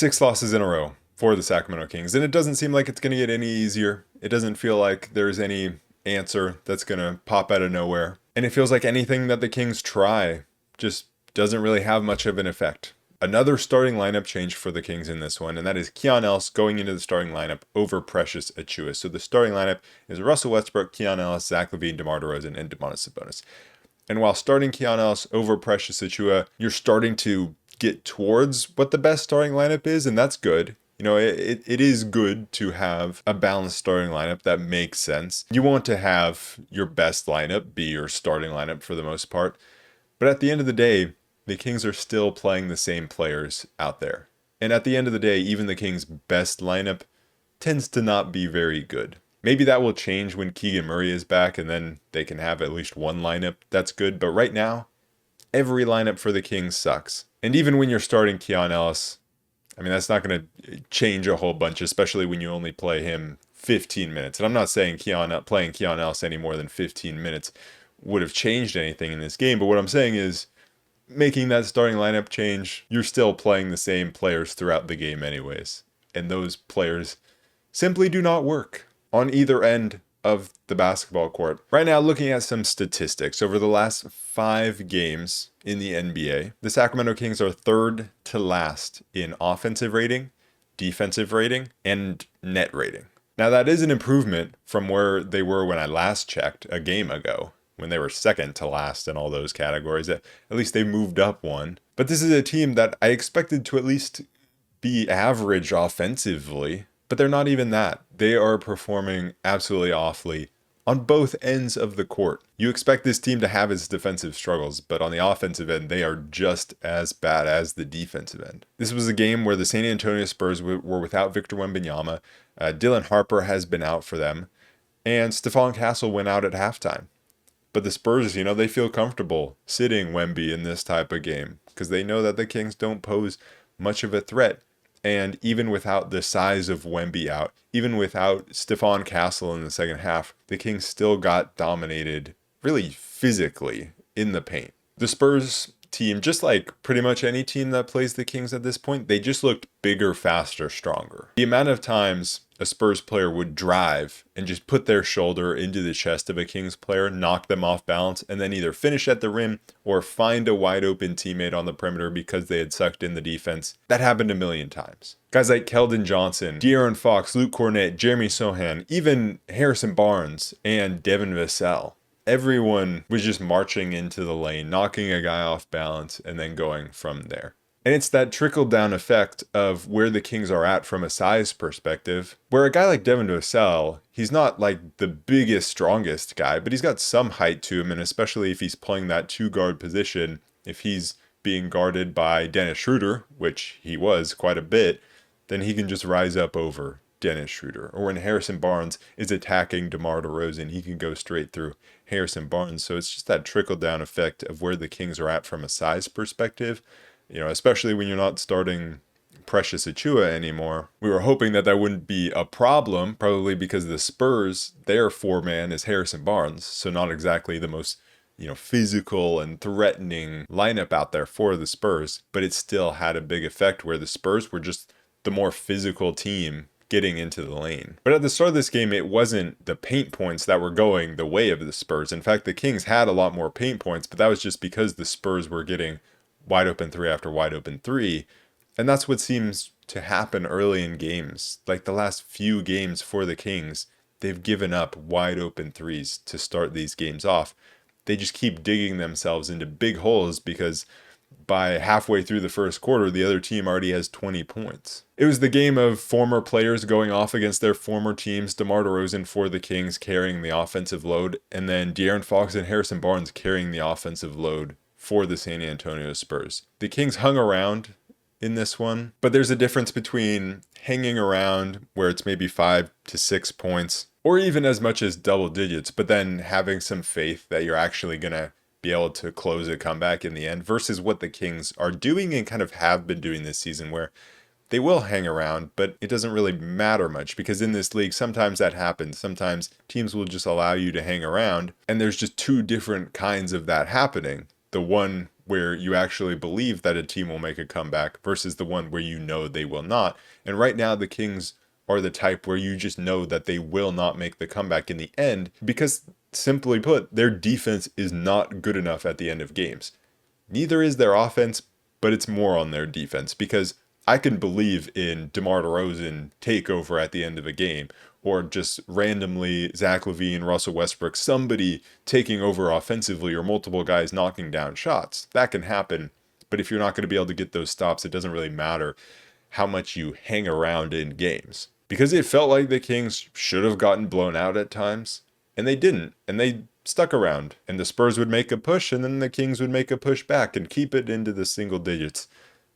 6 losses in a row for the Sacramento Kings, and it doesn't seem like it's going to get any easier. It doesn't feel like there's any answer that's going to pop out of nowhere. And it feels like anything that the Kings try just doesn't really have much of an effect. Another starting lineup change for the Kings in this one, and that is Keon Ellis going into the starting lineup over Precious Achiuwa. So the starting lineup is Russell Westbrook, Keon Ellis, Zach LaVine, DeMar DeRozan, and Domantas Sabonis. And while starting Keon Ellis over Precious Achiuwa, you're starting to get towards what the best starting lineup is, and that's good. You know, it is good to have a balanced starting lineup that makes sense. You want to have your best lineup be your starting lineup for the most part. But at the end of the day, the Kings are still playing the same players out there. And at the end of the day, even the Kings' best lineup tends to not be very good. Maybe that will change when Keegan Murray is back and then they can have at least one lineup that's good. But right now, every lineup for the Kings sucks. And even when you're starting Keon Ellis, I mean, that's not going to change a whole bunch, especially when you only play him 15 minutes. And I'm not saying playing Keon Ellis any more than 15 minutes would have changed anything in this game. But what I'm saying is, making that starting lineup change, you're still playing the same players throughout the game anyways. And those players simply do not work on either end of the basketball court. Right now, looking at some statistics, over the last 5 games in the NBA, the Sacramento Kings are third to last in offensive rating, defensive rating, and net rating. Now, that is an improvement from where they were when I last checked a game ago, when they were second to last in all those categories. At least they moved up one. But this is a team that I expected to at least be average offensively, but they're not even that. They are performing absolutely awfully on both ends of the court. You expect this team to have its defensive struggles, but on the offensive end, they are just as bad as the defensive end. This was a game where the San Antonio Spurs were without Victor Wembanyama. Dylan Harper has been out for them, and Stephon Castle went out at halftime. But the Spurs, you know, they feel comfortable sitting Wemby in this type of game because they know that the Kings don't pose much of a threat. And even without the size of Wemby out, even without Stephon Castle in the second half, the Kings still got dominated really physically in the paint. The Spurs team, just like pretty much any team that plays the Kings at this point, they just looked bigger, faster, stronger. The amount of times a Spurs player would drive and just put their shoulder into the chest of a Kings player, knock them off balance, and then either finish at the rim or find a wide open teammate on the perimeter because they had sucked in the defense. That happened a million times. Guys like Keldon Johnson, De'Aaron Fox, Luke Cornett, Jeremy Sohan, even Harrison Barnes and Devin Vassell. Everyone was just marching into the lane, knocking a guy off balance, and then going from there. And it's that trickle-down effect of where the Kings are at from a size perspective, where a guy like Devin Vassell, he's not like the biggest, strongest guy, but he's got some height to him, and especially if he's playing that 2-guard position, if he's being guarded by Dennis Schroeder, which he was quite a bit, then he can just rise up over Dennis Schroeder. Or when Harrison Barnes is attacking DeMar DeRozan, he can go straight through Harrison Barnes. So it's just that trickle-down effect of where the Kings are at from a size perspective. You know, especially when you're not starting Precious Achiuwa anymore. We were hoping that wouldn't be a problem, probably because the Spurs, their 4-man is Harrison Barnes. So not exactly the most, physical and threatening lineup out there for the Spurs. But it still had a big effect where the Spurs were just the more physical team getting into the lane. But at the start of this game, it wasn't the paint points that were going the way of the Spurs. In fact, the Kings had a lot more paint points, but that was just because the Spurs were getting wide open 3 after wide open 3. And that's what seems to happen early in games. Like the last few games for the Kings, they've given up wide open 3s to start these games off. They just keep digging themselves into big holes because by halfway through the first quarter, the other team already has 20 points. It was the game of former players going off against their former teams. DeMar DeRozan for the Kings carrying the offensive load, and then De'Aaron Fox and Harrison Barnes carrying the offensive load for the San Antonio Spurs. The Kings hung around in this one, but there's a difference between hanging around where it's maybe 5 to 6 points, or even as much as double digits, but then having some faith that you're actually going to be able to close a comeback in the end, versus what the Kings are doing and kind of have been doing this season, where they will hang around, but it doesn't really matter much because in this league, sometimes that happens. Sometimes teams will just allow you to hang around, and there's just 2 different kinds of that happening. The one where you actually believe that a team will make a comeback versus the one where you know they will not. And right now, the Kings are the type where you just know that they will not make the comeback in the end because, simply put, their defense is not good enough at the end of games. Neither is their offense, but it's more on their defense because I can believe in DeMar DeRozan takeover at the end of a game, or just randomly Zach LaVine, Russell Westbrook, somebody taking over offensively, or multiple guys knocking down shots. That can happen, but if you're not going to be able to get those stops, it doesn't really matter how much you hang around in games. Because it felt like the Kings should have gotten blown out at times, and they didn't, and they stuck around, and the Spurs would make a push, and then the Kings would make a push back and keep it into the single digits.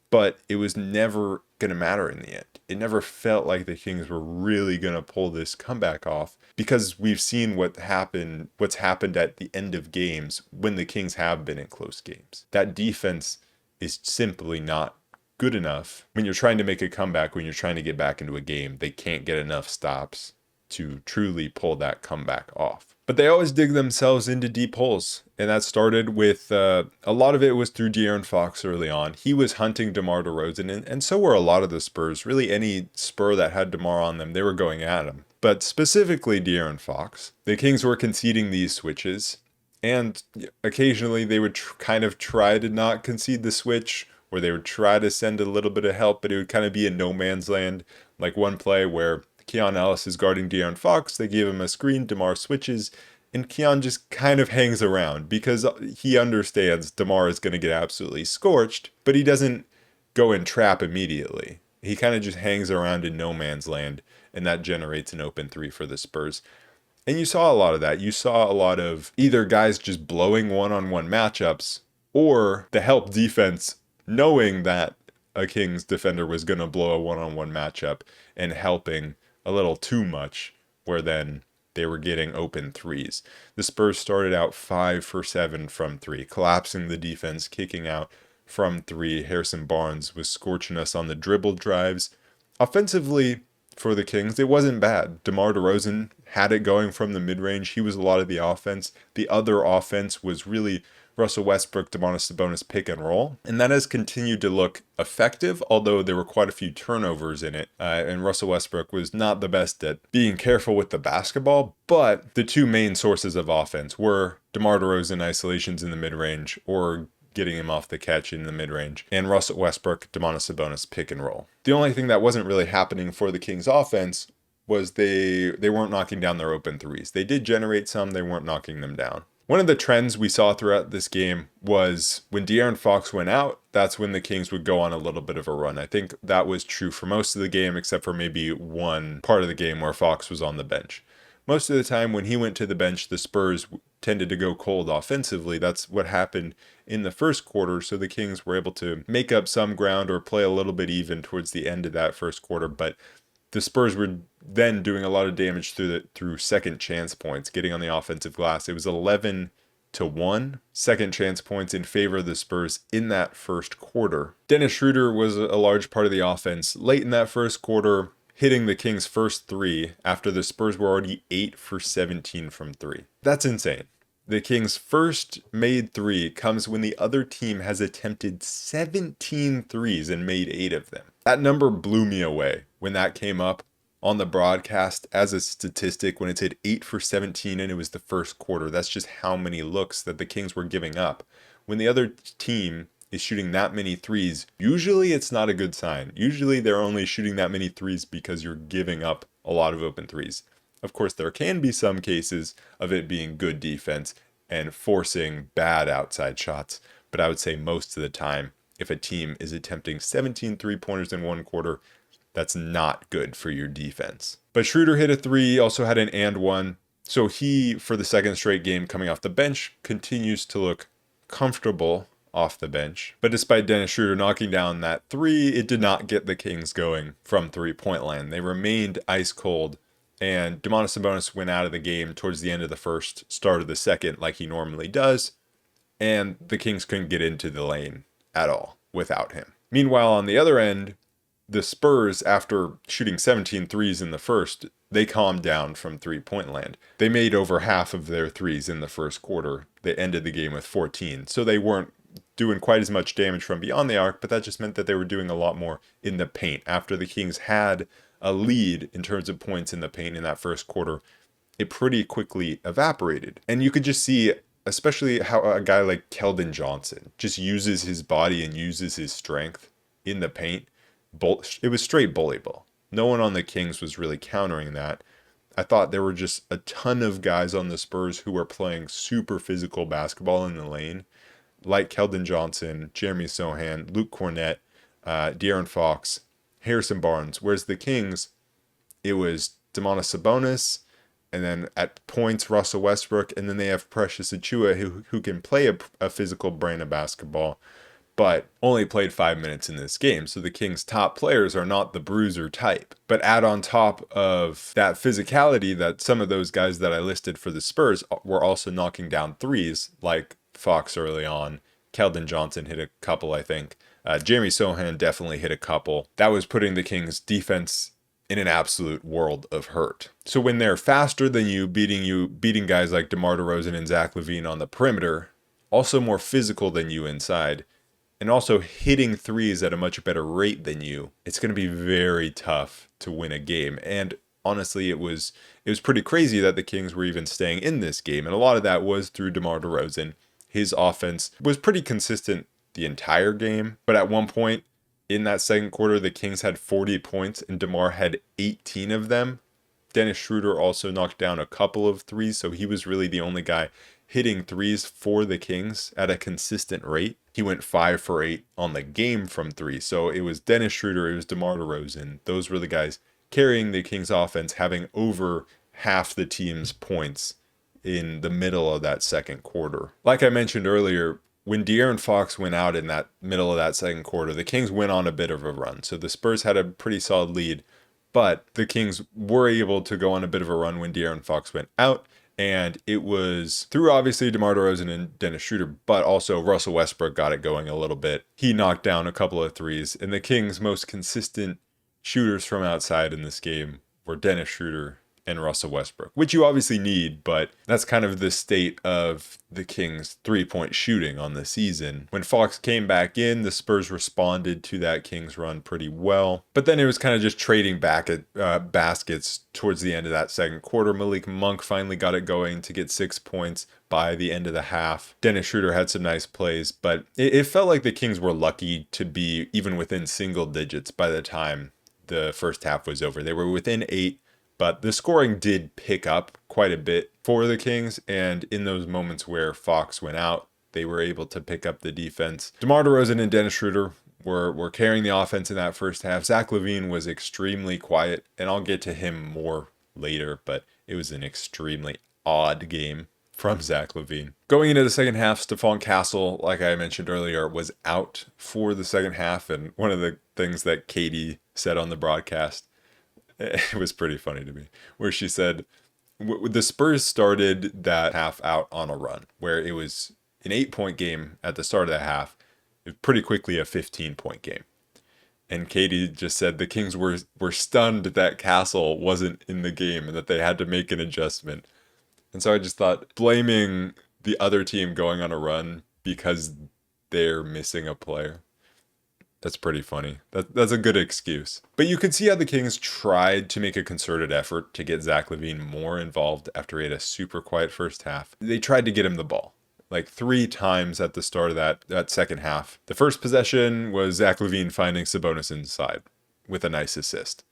But it was never going to matter in the end. It never felt like the Kings were really going to pull this comeback off because we've seen what's happened at the end of games when the Kings have been in close games. That defense is simply not good enough. When you're trying to make a comeback, when you're trying to get back into a game, they can't get enough stops to truly pull that comeback off. But they always dig themselves into deep holes. And that started with, a lot of it was through De'Aaron Fox early on. He was hunting DeMar DeRozan, and so were a lot of the Spurs. Really, any Spur that had DeMar on them, they were going at him. But specifically De'Aaron Fox. The Kings were conceding these switches, and occasionally they would kind of try to not concede the switch, or they would try to send a little bit of help, but it would kind of be in no man's land. Like one play where Keon Ellis is guarding De'Aaron Fox. They give him a screen. DeMar switches, and Keon just kind of hangs around because he understands DeMar is going to get absolutely scorched, but he doesn't go and trap immediately. He kind of just hangs around in no man's land, and that generates an open three for the Spurs. And you saw a lot of that. You saw a lot of either guys just blowing one-on-one matchups or the help defense knowing that a Kings defender was going to blow a one-on-one matchup and helping a little too much, where then they were getting open threes. The Spurs started out 5 for 7 from 3, collapsing the defense, kicking out from 3. Harrison Barnes was scorching us on the dribble drives. Offensively, for the Kings, it wasn't bad. DeMar DeRozan had it going from the mid-range. He was a lot of the offense. The other offense was really Russell Westbrook, Domantas Sabonis pick and roll. And that has continued to look effective, although there were quite a few turnovers in it. And Russell Westbrook was not the best at being careful with the basketball. But the two main sources of offense were DeMar DeRozan isolations in the mid-range, or getting him off the catch in the mid-range, and Russell Westbrook, Domantas Sabonis pick and roll. The only thing that wasn't really happening for the Kings offense was they weren't knocking down their open threes. They did generate some, they weren't knocking them down. One of the trends we saw throughout this game was when De'Aaron Fox went out, that's when the Kings would go on a little bit of a run. I think that was true for most of the game, except for maybe one part of the game where Fox was on the bench. Most of the time when he went to the bench, the Spurs tended to go cold offensively. That's what happened in the first quarter, so the Kings were able to make up some ground or play a little bit even towards the end of that first quarter, but the Spurs were then doing a lot of damage through second chance points, getting on the offensive glass. It was 11-1 second chance points in favor of the Spurs in that first quarter. Dennis Schroeder was a large part of the offense late in that first quarter, hitting the Kings' first 3 after the Spurs were already 8 for 17 from 3. That's insane. The Kings' first made 3 comes when the other team has attempted 17 threes and made 8 of them. That number blew me away when that came up on the broadcast as a statistic, when it said 8 for 17 and it was the first quarter. That's just how many looks that the Kings were giving up. When the other team is shooting that many threes, usually it's not a good sign. Usually they're only shooting that many threes because you're giving up a lot of open threes. Of course, there can be some cases of it being good defense and forcing bad outside shots, but I would say most of the time, if a team is attempting 17 three-pointers in one quarter, that's not good for your defense. But Schroeder hit a 3, also had an and one, so he, for the second straight game coming off the bench, continues to look comfortable off the bench. But despite Dennis Schroeder knocking down that 3, it did not get the Kings going from three-point land. They remained ice cold, and Domantas Sabonis went out of the game towards the end of the first, start of the second, like he normally does, and the Kings couldn't get into the lane at all without him. Meanwhile, on the other end, the Spurs, after shooting 17 threes in the first, they calmed down from three-point land. They made over half of their threes in the first quarter. They ended the game with 14, so they weren't doing quite as much damage from beyond the arc, but that just meant that they were doing a lot more in the paint. After the Kings had a lead in terms of points in the paint in that first quarter, it pretty quickly evaporated. And you could just see, especially how a guy like Keldon Johnson just uses his body and uses his strength in the paint. It was straight bully ball. No one on the Kings was really countering that. I thought there were just a ton of guys on the Spurs who were playing super physical basketball in the lane, like Keldon Johnson, Jeremy Sohan, Luke Cornett, De'Aaron Fox, Harrison Barnes. Whereas the Kings, it was Domantas Sabonis, and then at points Russell Westbrook, and then they have Precious Achiuwa who can play a physical brand of basketball, but only played 5 minutes in this game. So the Kings' top players are not the bruiser type. But add on top of that physicality that some of those guys that I listed for the Spurs were also knocking down threes, like Fox early on. Keldon Johnson hit a couple, I think. Jeremy Sohan definitely hit a couple. That was putting the Kings' defense in an absolute world of hurt. So when they're faster than you, beating guys like DeMar DeRozan and Zach LaVine on the perimeter, also more physical than you inside, and also hitting threes at a much better rate than you, it's going to be very tough to win a game. And honestly, it was pretty crazy that the Kings were even staying in this game. And a lot of that was through DeMar DeRozan. His offense was pretty consistent the entire game. But at one point in that second quarter, the Kings had 40 points and DeMar had 18 of them. Dennis Schroeder also knocked down a couple of threes, so he was really the only guy hitting threes for the Kings at a consistent rate. He went 5 for 8 on the game from three. So it was Dennis Schroeder, it was DeMar DeRozan. Those were the guys carrying the Kings offense, having over half the team's points in the middle of that second quarter. Like I mentioned earlier, when De'Aaron Fox went out in that middle of that second quarter, the Kings went on a bit of a run. So the Spurs had a pretty solid lead, but the Kings were able to go on a bit of a run when De'Aaron Fox went out. And it was through obviously DeMar DeRozan and Dennis Schroeder, but also Russell Westbrook got it going a little bit. He knocked down a couple of threes, and the Kings' most consistent shooters from outside in this game were Dennis Schroeder and Russell Westbrook, which you obviously need, but that's kind of the state of the Kings' three-point shooting on the season. When Fox came back in, the Spurs responded to that Kings run pretty well, but then it was kind of just trading back at baskets towards the end of that second quarter. Malik Monk finally got it going to get 6 points by the end of the half. Dennis Schroeder had some nice plays, but it felt like the Kings were lucky to be even within single digits by the time the first half was over. They were within 8, but the scoring did pick up quite a bit for the Kings, and in those moments where Fox went out, they were able to pick up the defense. DeMar DeRozan and Dennis Schroeder were carrying the offense in that first half. Zach LaVine was extremely quiet, and I'll get to him more later, but it was an extremely odd game from Zach LaVine. Going into the second half, Stephon Castle, like I mentioned earlier, was out for the second half, and one of the things that Katie said on the broadcast, it was pretty funny to me, where she said the Spurs started that half out on a run where it was an 8-point game at the start of the half. It was pretty quickly a 15-point game. And Katie just said the Kings were stunned that Castle wasn't in the game and that they had to make an adjustment. And so I just thought blaming the other team going on a run because they're missing a player, that's pretty funny. That's a good excuse. But you could see how the Kings tried to make a concerted effort to get Zach LaVine more involved after he had a super quiet first half. They tried to get him the ball like 3 times at the start of that second half. The first possession was Zach LaVine finding Sabonis inside with a nice assist.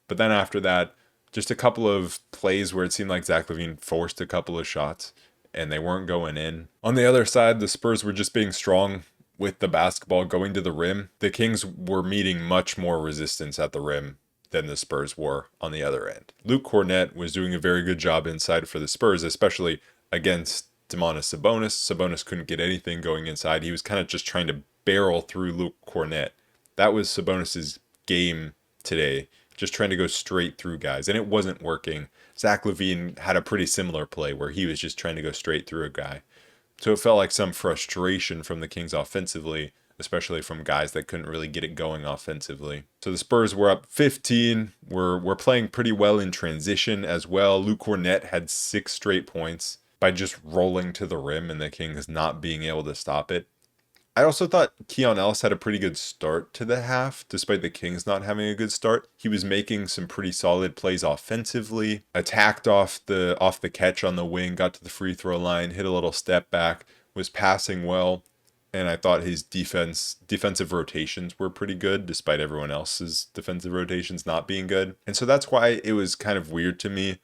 But then after that, just a couple of plays where it seemed like Zach LaVine forced a couple of shots and they weren't going in. On the other side, the Spurs were just being strong with the basketball going to the rim. The Kings were meeting much more resistance at the rim than the Spurs were on the other end. Luke Cornett was doing a very good job inside for the Spurs, especially against Domantas Sabonis. Sabonis couldn't get anything going inside. He was kind of just trying to barrel through Luke Cornett. That was Sabonis's game today, just trying to go straight through guys, and it wasn't working. Zach LaVine had a pretty similar play where he was just trying to go straight through a guy. So it felt like some frustration from the Kings offensively, especially from guys that couldn't really get it going offensively. So the Spurs were up 15. We're playing pretty well in transition as well. Luke Cornett had 6 straight points by just rolling to the rim and the Kings not being able to stop it. I also thought Keon Ellis had a pretty good start to the half, despite the Kings not having a good start. He was making some pretty solid plays offensively, attacked off the catch on the wing, got to the free throw line, hit a little step back, was passing well. And I thought his defensive rotations were pretty good, despite everyone else's defensive rotations not being good. And so that's why it was kind of weird to me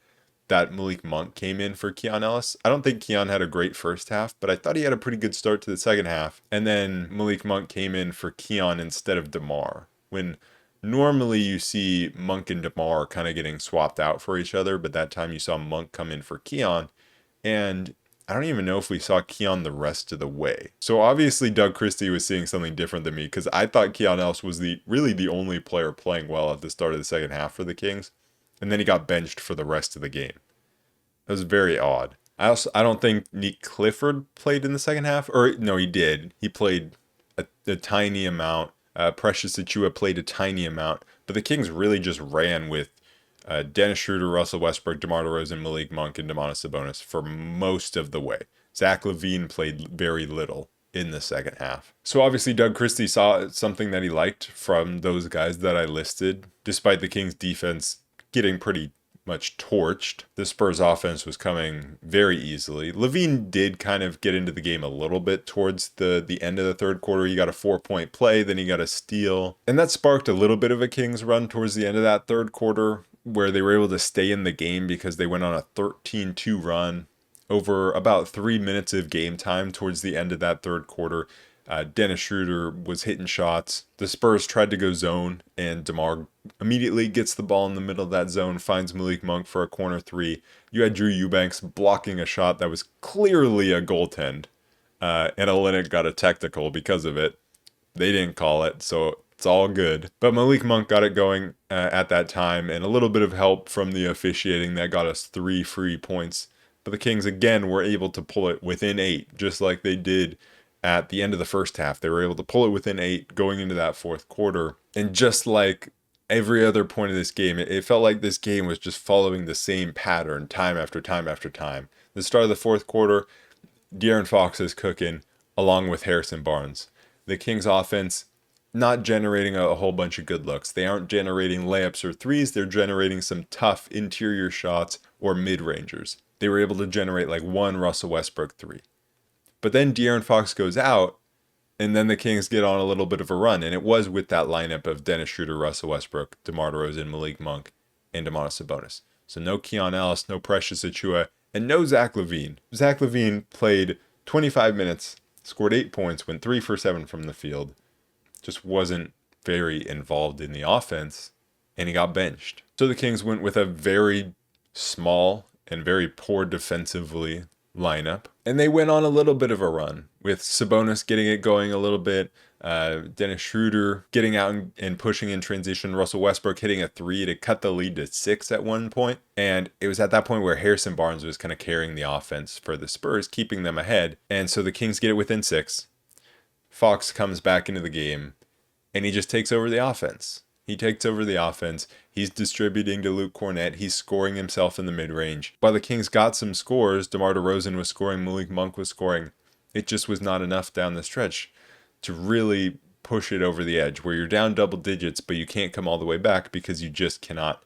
that Malik Monk came in for Keon Ellis. I don't think Keon had a great first half, but I thought he had a pretty good start to the second half. And then Malik Monk came in for Keon instead of DeMar. When normally you see Monk and DeMar kind of getting swapped out for each other, but that time you saw Monk come in for Keon. And I don't even know if we saw Keon the rest of the way. So obviously Doug Christie was seeing something different than me, because I thought Keon Ellis was really the only player playing well at the start of the second half for the Kings. And then he got benched for the rest of the game. That was very odd. I don't think Nick Clifford played in the second half. Or no, he did. He played a tiny amount. Precious Achiuwa played a tiny amount. But the Kings really just ran with Dennis Schroeder, Russell Westbrook, DeMar DeRozan, Malik Monk, and Domantas Sabonis for most of the way. Zach LaVine played very little in the second half. So obviously Doug Christie saw something that he liked from those guys that I listed. Despite the Kings defense getting pretty much torched, the Spurs offense was coming very easily. LaVine did kind of get into the game a little bit towards the end of the third quarter. He got a 4-point play, then he got a steal. And that sparked a little bit of a Kings run towards the end of that third quarter, where they were able to stay in the game because they went on a 13-2 run over about 3 minutes of game time towards the end of that third quarter. Dennis Schroeder was hitting shots. The Spurs tried to go zone, and DeMar immediately gets the ball in the middle of that zone, finds Malik Monk for a corner three. You had Drew Eubanks blocking a shot that was clearly a goaltend, and Olynyk got a technical because of it. They didn't call it, so it's all good. But Malik Monk got it going at that time, and a little bit of help from the officiating that got us 3 free points. But the Kings, again, were able to pull it within 8, just like they did at the end of the first half. They were able to pull it within 8 going into that fourth quarter. And just like every other point of this game, it felt like this game was just following the same pattern time after time after time. The start of the fourth quarter, De'Aaron Fox is cooking along with Harrison Barnes. The Kings offense not generating a whole bunch of good looks. They aren't generating layups or threes. They're generating some tough interior shots or mid-rangers. They were able to generate like one Russell Westbrook 3. But then De'Aaron Fox goes out, and then the Kings get on a little bit of a run. And it was with that lineup of Dennis Schroeder, Russell Westbrook, DeMar DeRozan, Malik Monk, and Domantas Sabonis. So no Keon Ellis, no Precious Achiuwa, and no Zach LaVine. Zach LaVine played 25 minutes, scored 8 points, went 3 for 7 from the field. Just wasn't very involved in the offense, and he got benched. So the Kings went with a very small and very poor defensively lineup, and they went on a little bit of a run with Sabonis getting it going a little bit, Dennis Schroeder getting out and pushing in transition, Russell Westbrook hitting a 3 to cut the lead to 6 at one point. And it was at that point where Harrison Barnes was kind of carrying the offense for the Spurs, keeping them ahead. And so the Kings get it within 6. Fox comes back into the game, and he just takes over the offense. He takes over the offense. He's distributing to Luke Cornett. He's scoring himself in the mid-range. While the Kings got some scores, DeMar DeRozan was scoring, Malik Monk was scoring. It just was not enough down the stretch to really push it over the edge, where you're down double digits, but you can't come all the way back because you just cannot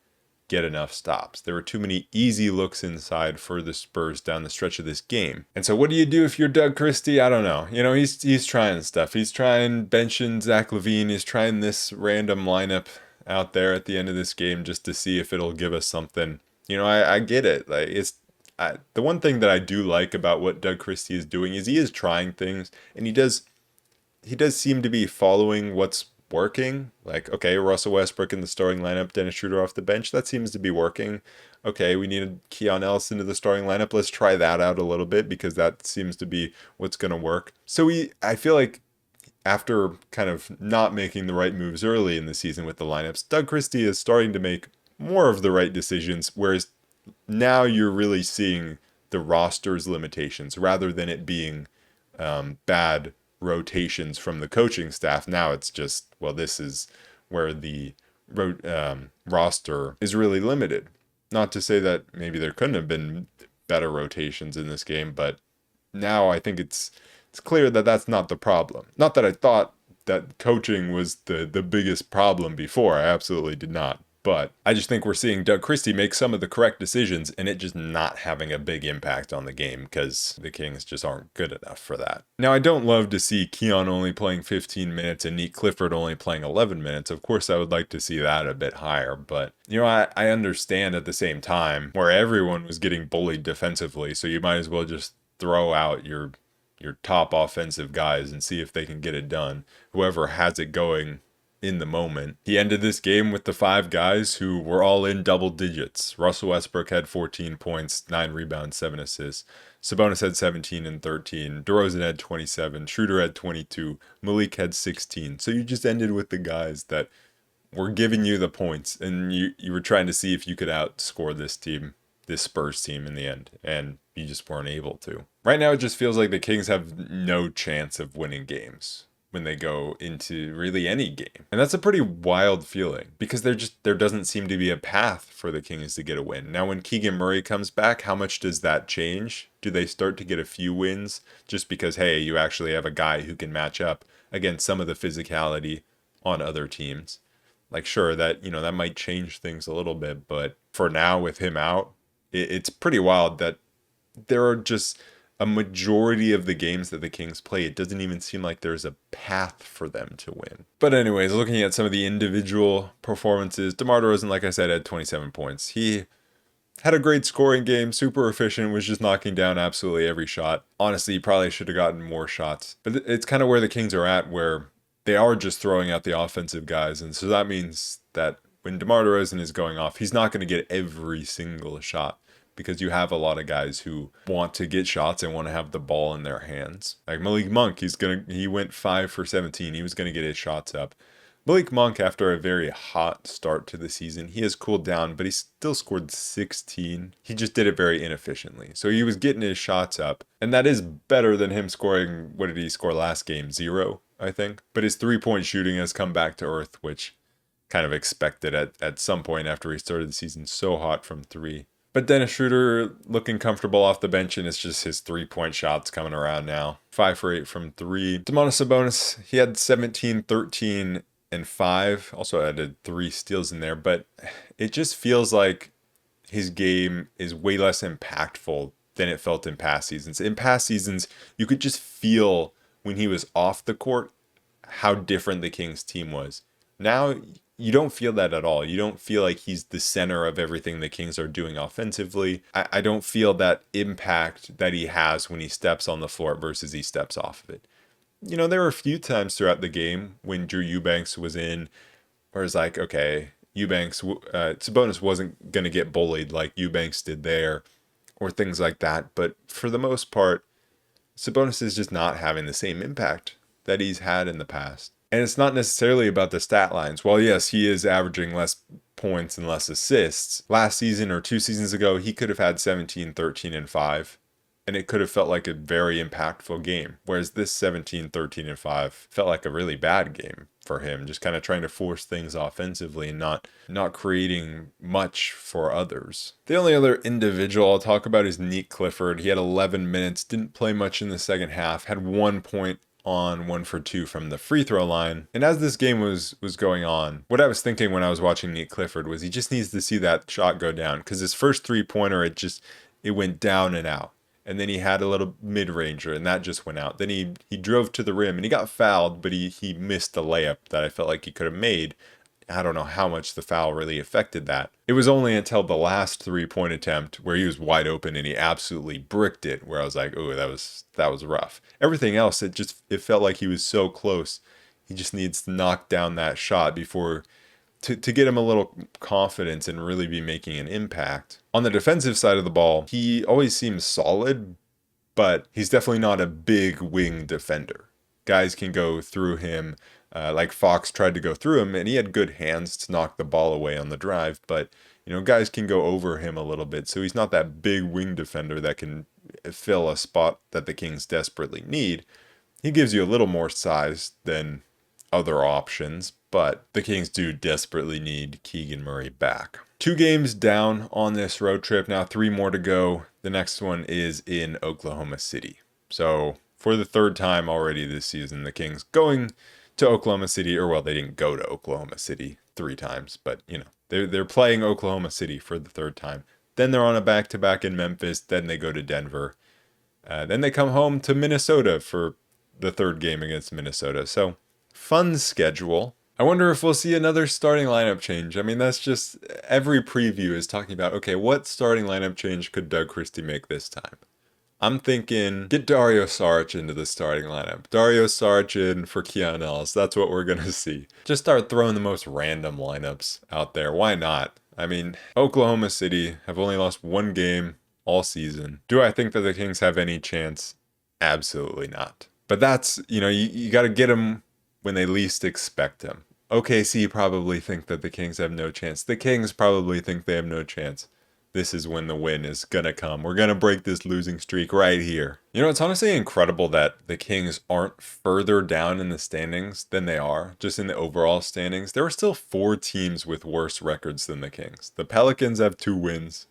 get enough stops. There were too many easy looks inside for the Spurs down the stretch of this game. And so what do you do if you're Doug Christie? I don't know. You know, he's trying stuff. He's trying benching Zach LaVine. He's trying this random lineup out there at the end of this game just to see if it'll give us something. You know, I get it. Like the one thing that I do like about what Doug Christie is doing is he is trying things, and he does seem to be following what's working. Like, okay, Russell Westbrook in the starting lineup, Dennis Schroeder off the bench, that seems to be working. Okay, we needed Keon Ellis into the starting lineup. Let's try that out a little bit because that seems to be what's going to work. So I feel like after kind of not making the right moves early in the season with the lineups, Doug Christie is starting to make more of the right decisions, whereas now you're really seeing the roster's limitations rather than it being bad rotations from the coaching staff. Now it's just, well, this is where the roster is really limited. Not to say that maybe there couldn't have been better rotations in this game, but now I think it's It's clear that that's not the problem. Not that I thought that coaching was the biggest problem before. I absolutely did not. But I just think we're seeing Doug Christie make some of the correct decisions and it just not having a big impact on the game because the Kings just aren't good enough for that. Now, I don't love to see Keon only playing 15 minutes and Neat Clifford only playing 11 minutes. Of course, I would like to see that a bit higher. But, I understand at the same time where everyone was getting bullied defensively. So you might as well just throw out your top offensive guys and see if they can get it done. Whoever has it going in the moment. He ended this game with the 5 guys who were all in double digits. Russell Westbrook had 14 points, 9 rebounds, 7 assists. Sabonis had 17 and 13. DeRozan had 27. Schroeder had 22. Malik had 16. So you just ended with the guys that were giving you the points, and you were trying to see if you could outscore this Spurs team in the end, and you just weren't able to. Right now, it just feels like the Kings have no chance of winning games when they go into really any game. And that's a pretty wild feeling because there doesn't seem to be a path for the Kings to get a win. Now, when Keegan Murray comes back, how much does that change? Do they start to get a few wins just because, hey, you actually have a guy who can match up against some of the physicality on other teams? Like, sure, that might change things a little bit, but for now, with him out, it's pretty wild that there are just a majority of the games that the Kings play, it doesn't even seem like there's a path for them to win. But anyways, looking at some of the individual performances, DeMar DeRozan, like I said, had 27 points. He had a great scoring game, super efficient, was just knocking down absolutely every shot. Honestly, he probably should have gotten more shots. But it's kind of where the Kings are at, where they are just throwing out the offensive guys. And so that means that when DeMar DeRozan is going off, he's not going to get every single shot, because you have a lot of guys who want to get shots and want to have the ball in their hands. Like Malik Monk, he went 5 for 17. He was going to get his shots up. Malik Monk, after a very hot start to the season, he has cooled down, but he still scored 16. He just did it very inefficiently. So he was getting his shots up, and that is better than him scoring, what did he score last game? 0, I think. But his 3-point shooting has come back to earth, which kind of expected at some point after he started the season so hot from 3. But Dennis Schroeder looking comfortable off the bench, and it's just his 3-point shots coming around now. 5 for 8 from 3. Domantas Sabonis, he had 17, 13, and 5. Also added 3 steals in there, but it just feels like his game is way less impactful than it felt in past seasons. In past seasons, you could just feel when he was off the court how different the Kings team was. Now, you don't feel that at all. You don't feel like he's the center of everything the Kings are doing offensively. I don't feel that impact that he has when he steps on the floor versus he steps off of it. There were a few times throughout the game when Drew Eubanks was in, where it's like, okay, Sabonis wasn't going to get bullied like Eubanks did there, or things like that. But for the most part, Sabonis is just not having the same impact that he's had in the past. And it's not necessarily about the stat lines. While yes, he is averaging less points and less assists, last season or 2 seasons ago, he could have had 17, 13, and 5. And it could have felt like a very impactful game. Whereas this 17, 13, and 5 felt like a really bad game for him. Just kind of trying to force things offensively and not creating much for others. The only other individual I'll talk about is Neat Clifford. He had 11 minutes, didn't play much in the second half, had 1 point on 1 for 2 from the free throw line. And as this game was going on, what I was thinking when I was watching Neat Clifford was he just needs to see that shot go down, because his first 3-pointer, it went down and out. And then he had a little mid-ranger, and that just went out. Then he drove to the rim, and he got fouled, but he missed the layup that I felt like he could have made. I don't know how much the foul really affected that. It was only until the last 3-point attempt where he was wide open and he absolutely bricked it, where I was like, oh, that was rough. Everything else, it felt like he was so close. He just needs to knock down that shot before to get him a little confidence and really be making an impact. On the defensive side of the ball, he always seems solid, but he's definitely not a big wing defender. Guys can go through him. Like Fox tried to go through him, and he had good hands to knock the ball away on the drive, but guys can go over him a little bit, so he's not that big wing defender that can fill a spot that the Kings desperately need. He gives you a little more size than other options, but the Kings do desperately need Keegan Murray back. 2 games down on this road trip, now 3 more to go. The next one is in Oklahoma City. So for the third time already this season. The Kings going to Oklahoma City, or well, they didn't go to Oklahoma City 3 times, but they're playing Oklahoma City for the third time. Then they're on a back-to-back in Memphis. Then they go to Denver. Then they come home to Minnesota for the third game against Minnesota. So fun schedule. I wonder if we'll see another starting lineup change. I mean, that's just every preview is talking about, okay, what starting lineup change could Doug Christie make this time? I'm thinking get Dario Saric into the starting lineup. Dario Saric in for Keon Ellis. That's what we're going to see. Just start throwing the most random lineups out there. Why not? I mean, Oklahoma City have only lost 1 game all season. Do I think that the Kings have any chance? Absolutely not. But that's, you got to get them when they least expect them. OKC probably think that the Kings have no chance. The Kings probably think they have no chance. This is when the win is gonna come. We're gonna break this losing streak right here. It's honestly incredible that the Kings aren't further down in the standings than they are, just in the overall standings. There are still 4 teams with worse records than the Kings. The Pelicans have 2 wins.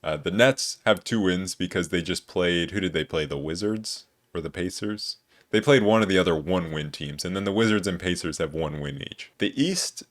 The Nets have 2 wins because they just played, who did they play? The Wizards or the Pacers? They played one of the other 1-win teams, and then the Wizards and Pacers have 1 win each. The East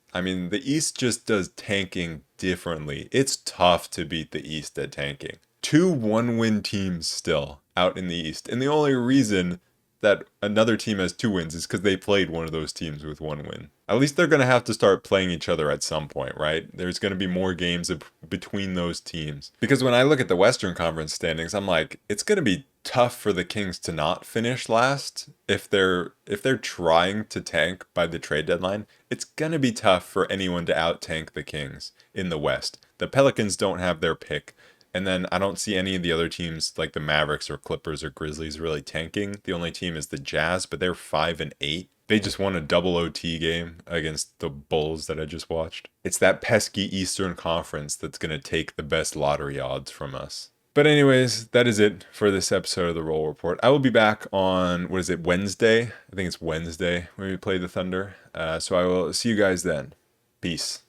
just does tanking differently. It's tough to beat the East at tanking. 2 1-win teams still out in the East, and the only reason that another team has 2 wins is because they played one of those teams with 1 win. At least they're going to have to start playing each other at some point, right? There's going to be more games between those teams. Because when I look at the Western Conference standings, I'm like, it's going to be tough for the Kings to not finish last if they're trying to tank by the trade deadline. It's going to be tough for anyone to out-tank the Kings in the West. The Pelicans don't have their pick. And then I don't see any of the other teams like the Mavericks or Clippers or Grizzlies really tanking. The only team is the Jazz, but they're 5-8. They just won a double OT game against the Bulls that I just watched. It's that pesky Eastern Conference that's going to take the best lottery odds from us. But anyways, that is it for this episode of the Roll Report. I will be back on, Wednesday? I think it's Wednesday when we play the Thunder. So I will see you guys then. Peace.